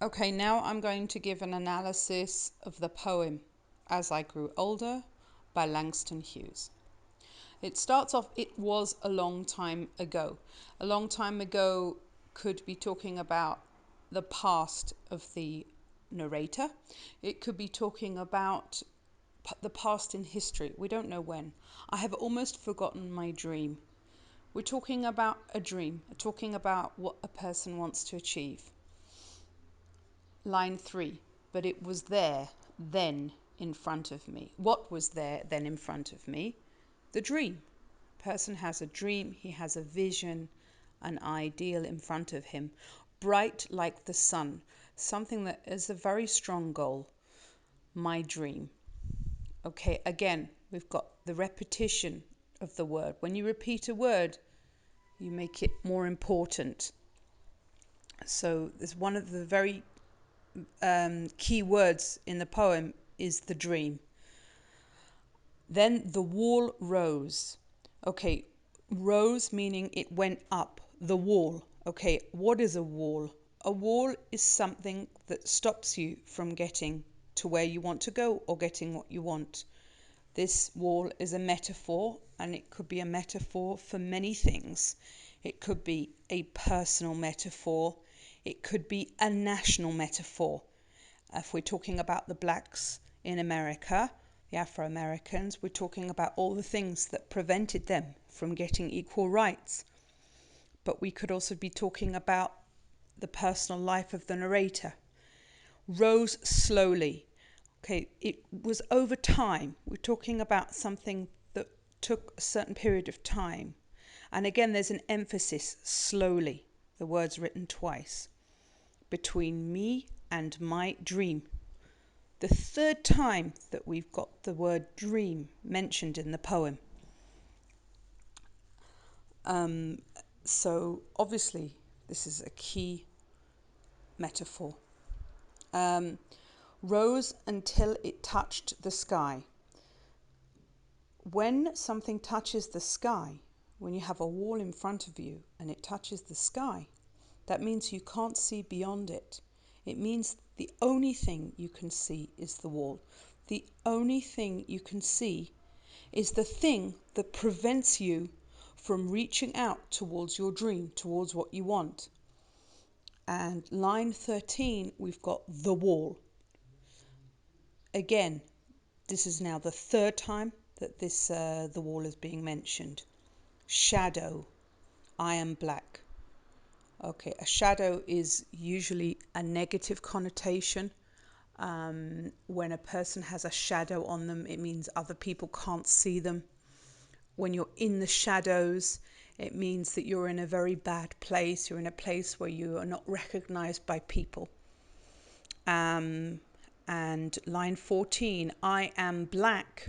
Okay, now I'm going to give an analysis of the poem As I Grew Older by Langston Hughes. It starts off, it was a long time ago. A long time ago could be talking about the past of the narrator. It could be talking about the past in history. We don't know when. I have almost forgotten my dream. We're talking about a dream, talking about what a person wants to achieve. Line 3. But it was there, then, in front of me. What was there, then, in front of me? The dream. Person has a dream, he has a vision, an ideal in front of him, bright like the sun, something that is a very strong goal. My dream. Okay, again, we've got the repetition of the word. When you repeat a word, you make it more important. So there's one of the very key words in the poem is the dream. Then the wall rose. Okay, rose meaning it went up. The wall. Okay, what is a wall? A wall is something that stops you from getting to where you want to go or getting what you want. This wall is a metaphor, and it could be a metaphor for many things. It could be a personal metaphor. It could be a national metaphor. If we're talking about the blacks in America, the Afro-Americans, we're talking about all the things that prevented them from getting equal rights. But we could also be talking about the personal life of the narrator. Rose slowly. Okay, it was over time. We're talking about something that took a certain period of time. And again, there's an emphasis, slowly. The word's written twice. Between me and my dream. The third time that we've got the word dream mentioned in the poem. So obviously this is a key metaphor. Rose until it touched the sky. When something touches the sky, when you have a wall in front of you and it touches the sky, that means you can't see beyond it. It means the only thing you can see is the wall. The only thing you can see is the thing that prevents you from reaching out towards your dream, towards what you want. And line 13, we've got the wall. Again, this is now the third time that the wall is being mentioned. Shadow. I am black. Okay, a shadow is usually a negative connotation. When a person has a shadow on them, it means other people can't see them. When you're in the shadows, it means that you're in a very bad place. You're in a place where you are not recognized by people. And line 14, I am black.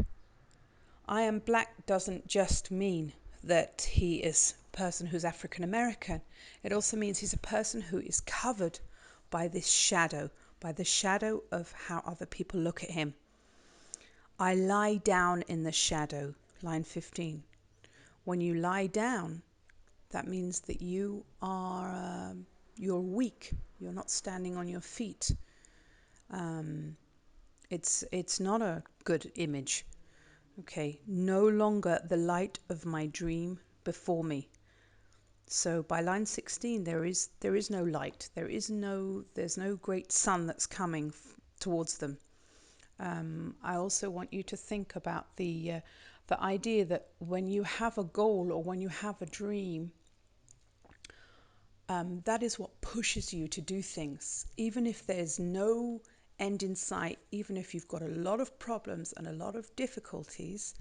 I am black doesn't just mean that he is a person who's African American. It also means he's a person who is covered by this shadow, by the shadow of how other people look at him. I lie down in the shadow, line 15. When you lie down, that means that you are you're weak. You're not standing on your feet. It's not a good image. Okay, no longer the light of my dream before me. So by line 16, there is no light. There's no great sun that's coming towards them. I also want you to think about the idea that when you have a goal or when you have a dream, that is what pushes you to do things. Even if there's no end in sight, even if you've got a lot of problems and a lot of difficulties,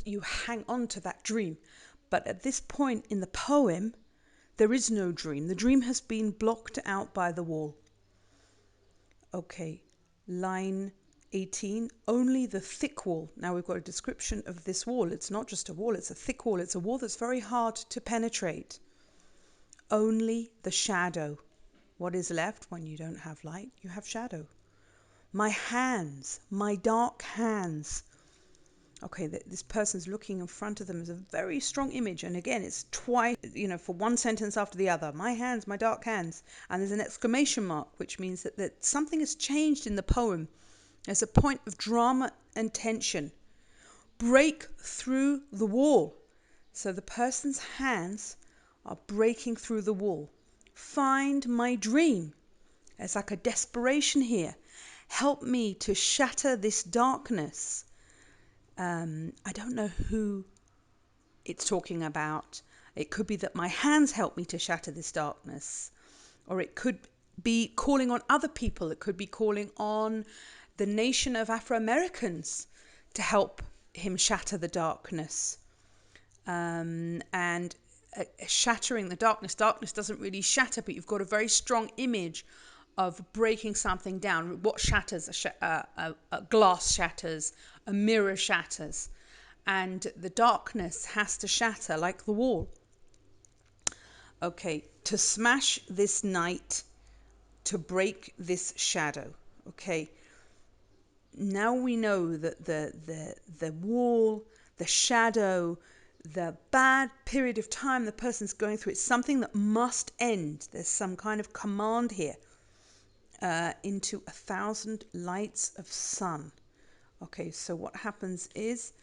you hang on to that dream. But at this point in the poem, there is no dream. The dream has been blocked out by the wall. Okay, line 18, only the thick wall. Now we've got a description of this wall. It's not just a wall, it's a thick wall. It's a wall that's very hard to penetrate. Only the shadow. What is left when you don't have light? You have shadow. My hands, my dark hands. Okay, this person's looking in front of them is a very strong image. And again, it's twice, for one sentence after the other. My hands, my dark hands. And there's an exclamation mark, which means that something has changed in the poem. There's a point of drama and tension. Break through the wall. So the person's hands are breaking through the wall. Find my dream. There's like a desperation here. Help me to shatter this darkness. I don't know who it's talking about. It could be that my hands help me to shatter this darkness. Or it could be calling on other people. It could be calling on the nation of Afro-Americans to help him shatter the darkness. And shattering the darkness. Darkness doesn't really shatter, but you've got a very strong image of breaking something down. What shatters? A glass shatters, a mirror shatters, and the darkness has to shatter like the wall. Okay, to smash this night, to break this shadow. Okay, now we know that the wall, the shadow, the bad period of time the person's going through, it's something that must end. There's some kind of command here. Into 1,000 lights of sun. Okay, so what happens is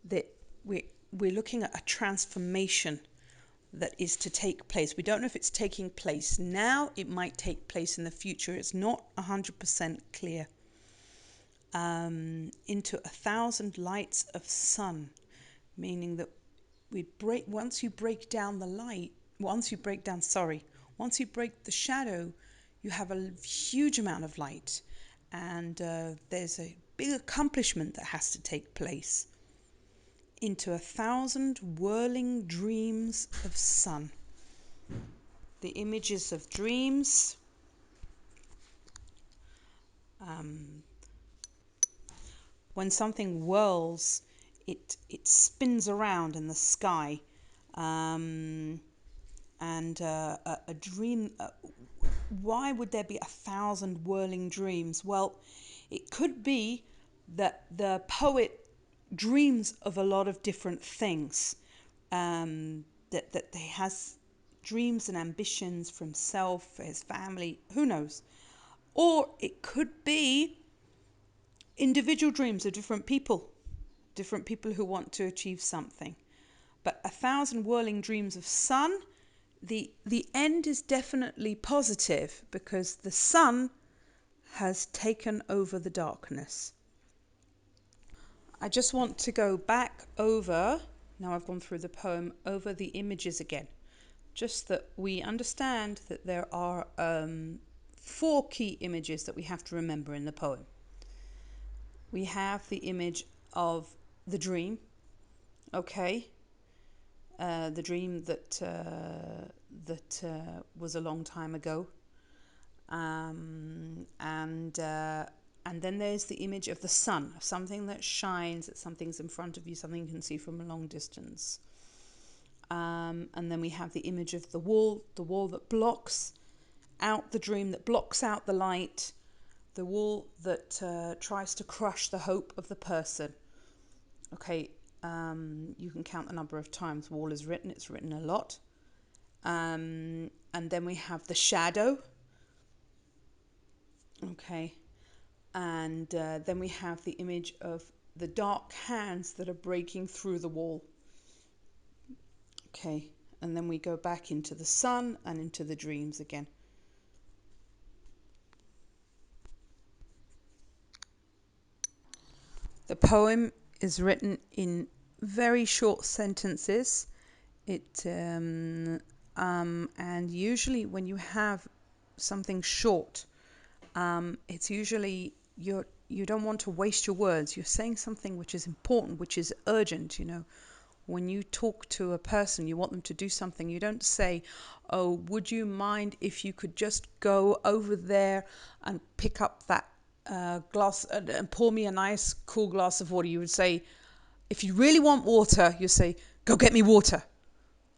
that we're looking at a transformation that is to take place. We don't know if it's taking place now. It might take place in the future. It's not 100% clear. Into 1,000 lights of sun, meaning that once you break the shadow, you have a huge amount of light, and there's a big accomplishment that has to take place. Into 1,000 whirling dreams of sun. The images of dreams. When something whirls, it spins around in the sky. And a dream, why would there be 1,000 whirling dreams? Well, it could be that the poet dreams of a lot of different things, that he has dreams and ambitions for himself, for his family, who knows? Or it could be individual dreams of different people who want to achieve something. But 1,000 whirling dreams of sun, the end is definitely positive because the sun has taken over the darkness. I just want to go back over, now I've gone through the poem, over the images again. Just that we understand that there are 4 key images that we have to remember in the poem. We have the image of the dream, okay? The dream that was a long time ago, and then there's the image of the sun, of something that shines, that something's in front of you, something you can see from a long distance. And then we have the image of the wall that blocks out the dream, that blocks out the light, the wall that tries to crush the hope of the person. Okay, you can count the number of times wall is written. It's written a lot. And then we have the shadow. Okay. And then we have the image of the dark hands that are breaking through the wall. Okay. And then we go back into the sun and into the dreams again. The poem is written in very short sentences. And usually when you have something short, it's usually you don't want to waste your words. You're saying something which is important, which is urgent. When you talk to a person, you want them to do something. You don't say, "Oh, would you mind if you could just go over there and pick up that glass and pour me a nice cool glass of water?" You would say, if you really want water, you say, "Go get me water.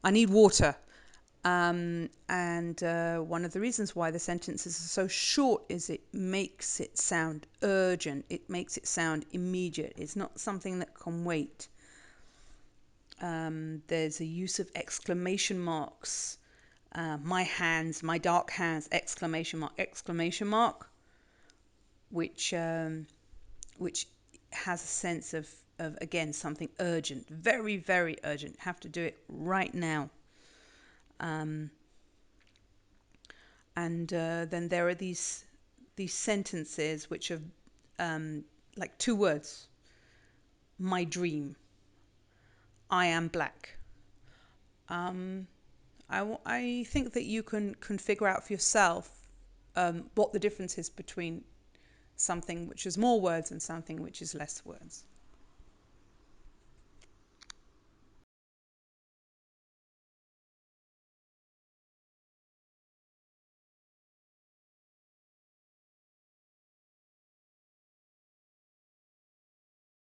I need water." And one of the reasons why the sentences are so short is it makes it sound urgent. It makes it sound immediate. It's not something that can wait. There's a use of exclamation marks. My hands, my dark hands, exclamation mark, which has a sense of again, something urgent, very, very urgent. Have to do it right now. And then there are these sentences which are like two words. My dream. I am black. I think that you can figure out for yourself what the difference is between something which is more words and something which is less words.